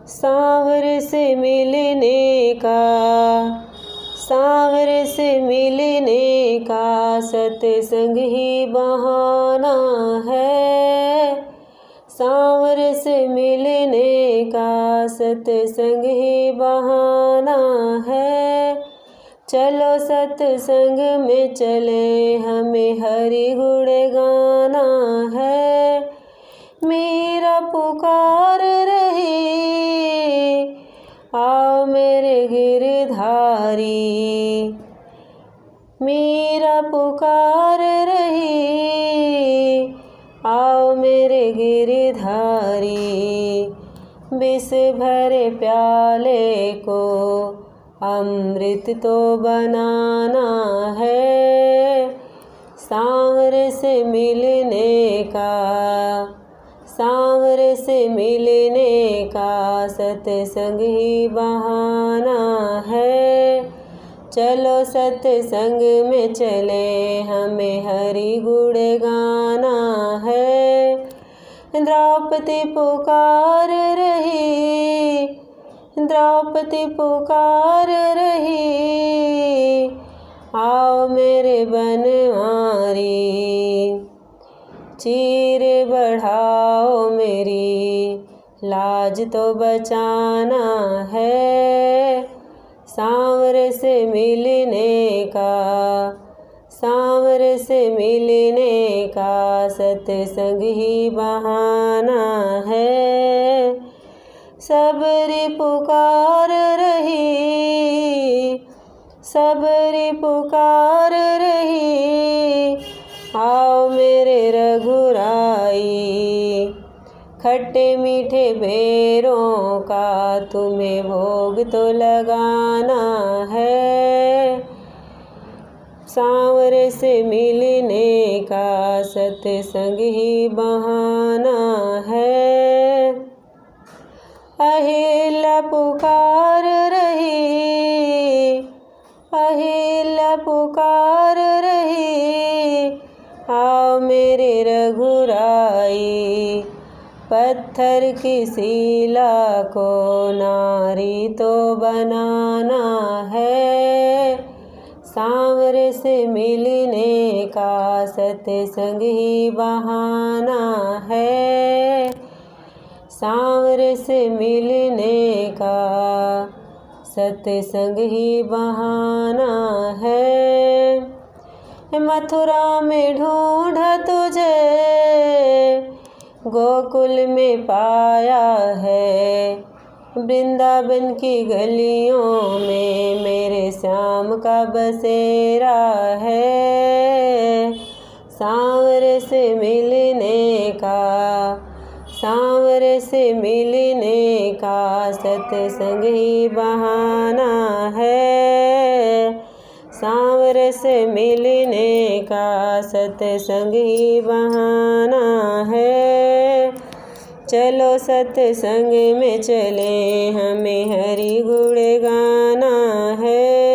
सांवर से मिलने का, सांवर से मिलने का सत्संग ही बहाना है। सांवर से मिलने का सत्संग ही बहाना है। चलो सत्संग में चले, हमें हरि गुण गाना है। मेरा पुकार रहे, आओ मेरे गिरधारी। मेरा पुकार रहे, आओ मेरे गिरधारी। विष भरे प्याले को अमृत तो बनाना है। सांवर से मिलने का, सांवर से मिलने का सत्संग ही बहाना है। चलो सत्संग में चले, हमें हरि गुण गाना है। द्रौपदी पुकार रही, द्रौपदी पुकार रही, आओ मेरे बनवारी। चीर बढ़ाओ मेरी, लाज तो बचाना है। सांवर से मिलने का, सांवर से मिलने का सत्संग ही बहाना है। सबरी पुकार रही, सबरी पुकार रही, आओ मेरे रघुराई। खट्टे मीठे बेरों का तुम्हें भोग तो लगाना है। सांवर से मिलने का सत्संग ही बहाना है। अहिल्या पुकार रही, अहिल्या पुकार रही, आओ मेरे रघुराई। पत्थर की शिला को नारी तो बनाना है। सांवर से मिलने का सत्संग ही बहाना है। सांवर से मिलने का सत्संग ही बहाना है। मथुरा में ढूंढा तुझे, गोकुल में पाया है। वृंदावन की गलियों में मेरे श्याम का बसेरा है। सांवर से मिलने का, सांवर से मिलने का सत्संग ही बहाना है। सांवर से मिलने का सत्संग ही बहाना है। चलो सत्संग में चले, हमें हरि गुण गाना है।